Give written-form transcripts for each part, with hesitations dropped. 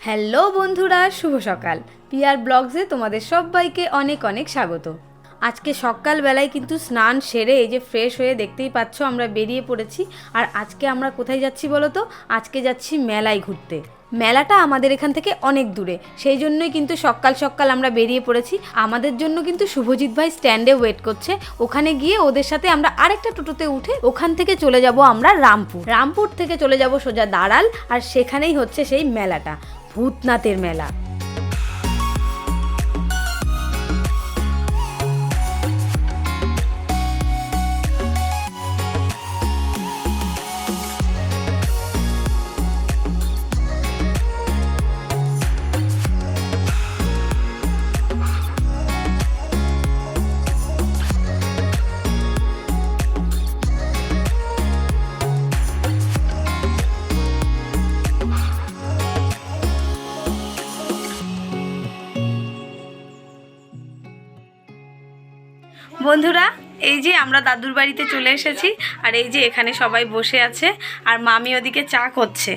Hello বন্ধুরা, শুভ সকাল। PR ব্লগসে তোমাদের সবাইকে অনেক অনেক স্বাগত। আজকে সকালবেলায় কিন্তু স্নান সেরে এই যে ফ্রেশ হয়ে দেখতেই পাচ্ছ আমরা বেরিয়ে পড়েছি। আর আজকে আমরা কোথায় যাচ্ছি বলো তো? আজকে যাচ্ছি মেলায় ঘুরতে। মেলাটা আমাদের এখান থেকে অনেক দূরে, সেই জন্যই কিন্তু সকাল সকাল আমরা বেরিয়ে পড়েছি। আমাদের জন্য কিন্তু শুভজিৎ ভাই স্ট্যান্ডে ওয়েট করছে। ওখানে গিয়ে ওদের সাথে আমরা আরেকটা টোটোতে উঠে ওখান থেকে চলে যাব আমরা রামপুর থেকে চলে যাব সোজা দাঁড়াল। আর সেখানেই হচ্ছে সেই মেলাটা, ভূতনাথের মেলা। বন্ধুরা, এই যে আমরা দাদুর বাড়িতে চলে এসেছি। আর এই যে এখানে সবাই বসে আছে, আর মামি ওদিকে চা করছে।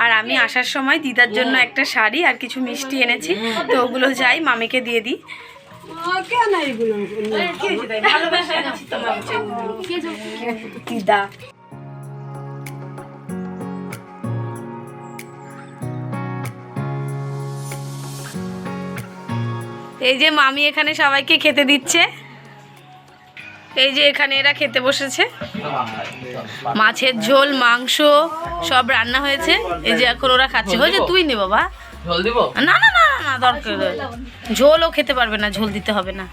আর আমি আসার সময় দিদার জন্য একটা শাড়ি আর কিছু মিষ্টি এনেছি, তো ওগুলো যাই মামিকে দিয়ে দিই। দিদা, এই যে মামি এখানে সবাইকে খেতে দিচ্ছে। এই যে এখানে এরা খেতে বসেছে, মাছের ঝোল, মাংস সব রান্না হয়েছে। এই যে এখন ওরা খাচ্ছে। হয়েছে, তুই নে বাবা। ঝোল দিব? না না না না, দরকার ঝোলও খেতে পারবে না, ঝোল দিতে হবে না।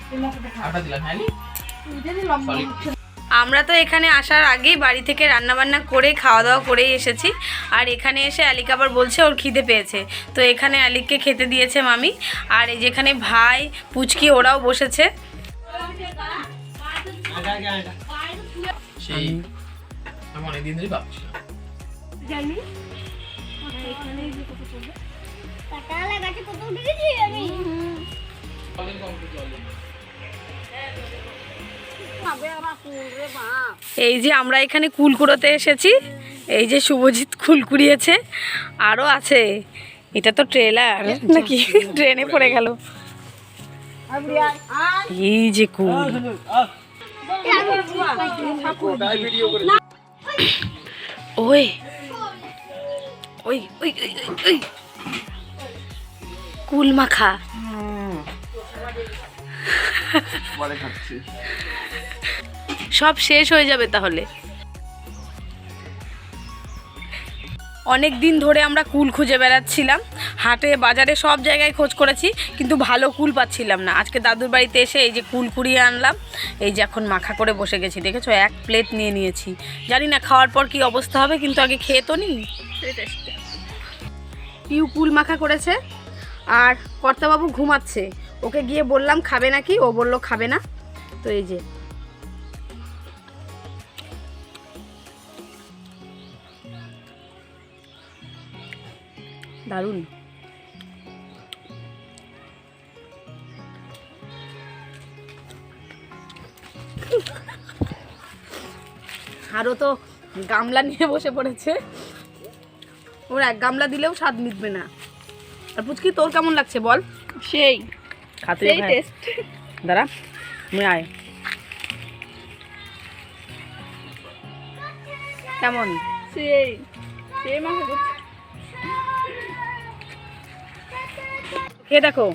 আমরা তো এখানে আসার আগেই বাড়ি থেকে রান্না বান্না করে খাওয়া দাওয়া করেই এসেছি। আর এখানে এসে আলিক আবার বলছে ওর খিদে পেয়েছে, তো এখানে আলিককে খেতে দিয়েছে মামি। আর এই যেখানে ভাই, পুচকি ওরাও বসেছে। এই যে আমরা এখানে কুল কুড়োতে এসেছি। এই যে শুভজিৎ কুল কুড়িয়েছে, আরও আছে। এটা তো ট্রেলার নাকি, ট্রেনে পড়ে গেল। এই যে কুল, ওই ওই ওই ওই কুল মাখা। সব শেষ হয়ে যাবে তাহলে। অনেক দিন ধরে আমরা কুল খুঁজে বেড়াচ্ছিলাম, হাটে বাজারে সব জায়গায় খোঁজ করেছি, কিন্তু ভালো কুল পাচ্ছিলাম না। আজকে দাদুর বাড়িতে এসে এই যে কুল কুড়িয়ে আনলাম। এই যে এখন মাখা করে বসে গেছি, দেখেছো? এক প্লেট নিয়ে নিয়েছি। জানি না খাওয়ার পর কি অবস্থা হবে, কিন্তু আগে খেয়ে তো নিই। পিউ কুল মাখা করেছে, আর কর্তাবাবু ঘুমাচ্ছে। ওকে গিয়ে বললাম খাবে নাকি, ও বলল খাবে না। তো এই যে দারুণ। আরও তো গামলা নিয়ে বসে পড়েছে, ওর এক গামলা দিলেও স্বাদ মিটবে না। আর পুচকি, তোর কেমন লাগছে বল? সেই খাতে টেস্ট। দাঁড়া, তুমি আয়। কেমন? সেই সেই মাংস করছে। খেয়ে দেখো,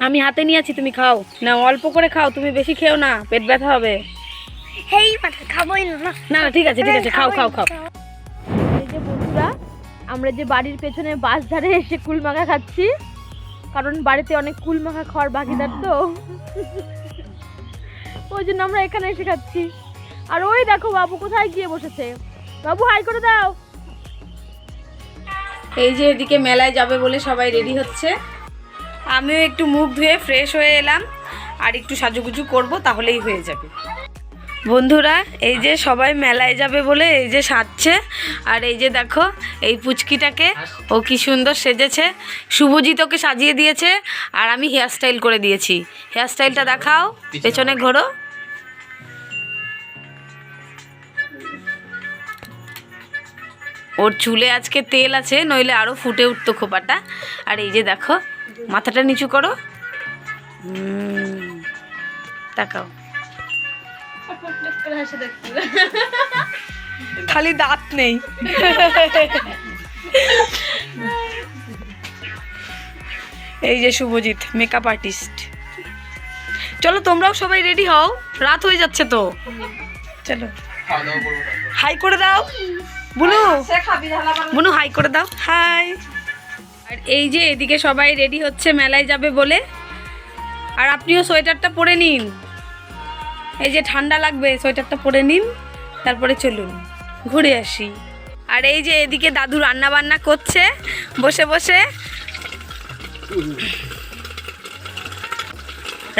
আমি হাতে নিয়ে আছি, তুমি খাও না। অল্প করে খাও, তুমি বেশি খেও না, পেট ব্যথা হবে। হেই মাথা খাবোই না। না না, ঠিক আছে ঠিক আছে, খাও খাও খাও। এই যে বন্ধুরা, আমরা যে বাড়ির পেছনে বাস ধারে এসে কুল মাখা খাচ্ছি, কারণ বাড়িতে অনেক কুল মাখা খাওয়ার বাকিদার, তো ওই জন্য আমরা এখানে এসে খাচ্ছি। আর ওই দেখো বাবু কোথায় গিয়ে বসেছে। বাবু হাই করে দাও। এই যে এদিকে মেলায় যাবে বলে সবাই রেডি হচ্ছে। আমিও একটু মুখ ধুয়ে ফ্রেশ হয়ে এলাম, আর একটু সাজুগুজু করব, তাহলেই হয়ে যাবে। বন্ধুরা, এই যে সবাই মেলায় যাবে বলে এই যে সাজছে। আর এই যে দেখো এই পুচকিটাকে, ও কি সুন্দর সেজেছে। শুভজিৎ ওকে সাজিয়ে দিয়েছে, আর আমি হেয়ার স্টাইল করে দিয়েছি। হেয়ার স্টাইলটা দেখাও, পেছনে ঘোরো। ওর চুলে আজকে তেল আছে, নইলে আরও ফুটে উঠতো খোপাটা। আর এই যে দেখো, মাথাটা নিচু করো, তাকাও, খালি দাঁত নেই। এই যে শুভজিৎ মেকআপ আর্টিস্ট। চলো তোমরাও সবাই রেডি হও, রাত হয়ে যাচ্ছে তো। চলো হাই করে দাও বুনু, বুনু হাই করে দাও, হাই। আর এই যে এদিকে সবাই রেডি হচ্ছে মেলায় যাবে বলে। আর আপনিও সোয়েটারটা পরে নিন, এই যে ঠান্ডা লাগবে, সোয়েটারটা পরে নিন, তারপরে চলুন ঘুরে আসি। আর এই যে এদিকে দাদু রান্না বান্না করছে বসে বসে।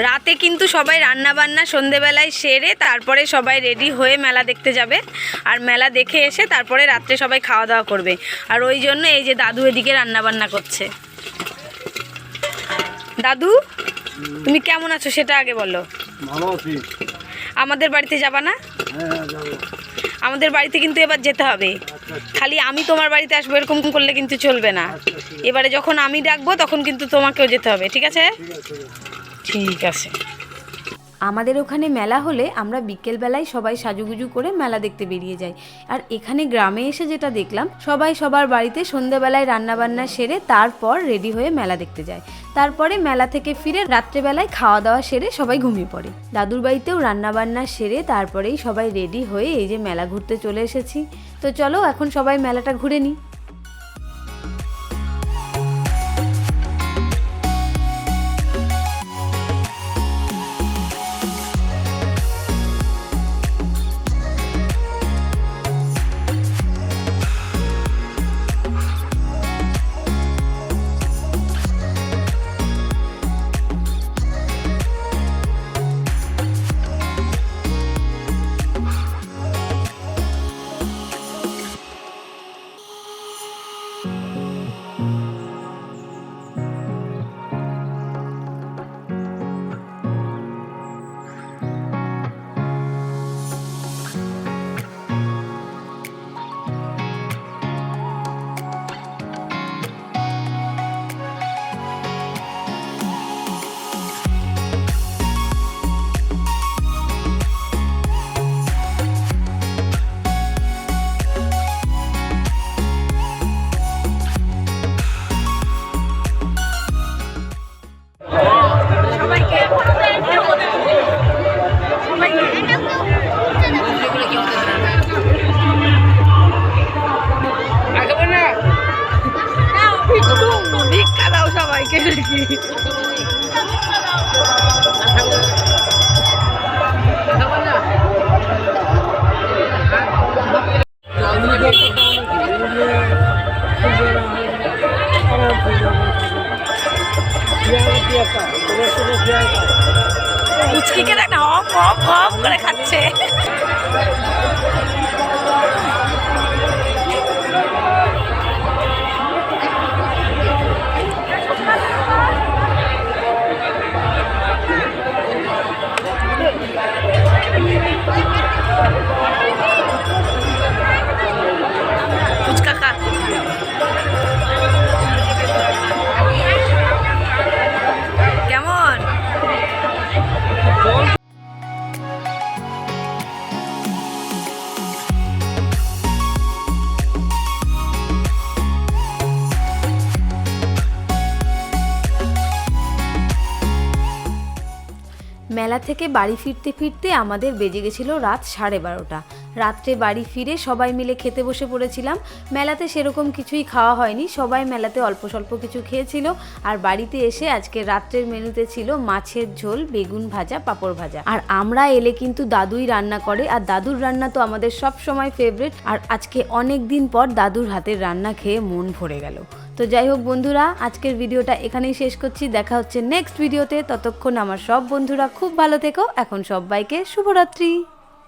রাতে কিন্তু সবাই রান্না বান্না সন্ধেবেলায় সেরে তারপরে সবাই রেডি হয়ে মেলা দেখতে যাবে। আর মেলা দেখে এসে তারপরে রাত্রে সবাই খাওয়া দাওয়া করবে। আর ওই জন্য এই যে দাদু এদিকে রান্না বান্না করছে। দাদু তুমি কেমন আছো সেটা আগে বলো। ভালো আছি। আমাদের বাড়িতে যাবা না? হ্যাঁ যাবো। আমাদের বাড়িতে কিন্তু এবার যেতে হবে। খালি আমি তোমার বাড়িতে আসবো এরকম করলে কিন্তু চলবে না। এবারে যখন আমি ডাকবো তখন কিন্তু তোমাকেও যেতে হবে, ঠিক আছে? ঠিক আছে। আমাদের ওখানে মেলা হলে আমরা বিকেলবেলায় সবাই সাজুগুজু করে মেলা দেখতে বেরিয়ে যাই। আর এখানে গ্রামে এসে যেটা দেখলাম, সবাই সবার বাড়িতে সন্ধ্যেবেলায় রান্নাবান্না সেরে তারপর রেডি হয়ে মেলা দেখতে যায়। তারপরে মেলা থেকে ফিরে রাত্রেবেলায় খাওয়া দাওয়া সেরে সবাই ঘুমিয়ে পড়ে। দাদুর বাড়িতেও রান্নাবান্না সেরে তারপরেই সবাই রেডি হয়ে এই যে মেলা ঘুরতে চলে এসেছি। তো চলো এখন সবাই মেলাটা ঘুরে নিই। ভিক্ষা দাও সবাইকে নাকি? পুচকিকে দেখ না, হপ হপ হপ করে খাচ্ছে। ফুচকা খা। কেমন? মেলা থেকে বাড়ি ফিরতে ফিরতে আমাদের বেজে গেছিলো রাত 12:30। রাত্রে বাড়ি ফিরে সবাই মিলে খেতে বসে পড়েছিলাম। মেলাতে সেরকম কিছুই খাওয়া হয়নি, সবাই মেলাতে অল্প স্বল্প কিছু খেয়েছিল। আর বাড়িতে এসে আজকে রাত্রের মেনুতে ছিল মাছের ঝোল, বেগুন ভাজা, পাঁপড় ভাজা। আর আমরা এলে কিন্তু দাদুই রান্না করে, আর দাদুর রান্না তো আমাদের সব সময় ফেভারিট। আর আজকে অনেক দিন পর দাদুর হাতের রান্না খেয়ে মন ভরে গেল। তো যাই হোক বন্ধুরা, আজকের ভিডিওটা এখানেই শেষ করছি। দেখা হচ্ছে নেক্সট ভিডিওতে। ততক্ষণ আমার সব বন্ধুরা খুব ভালো থেকো। এখন সবাইকে শুভরাত্রি।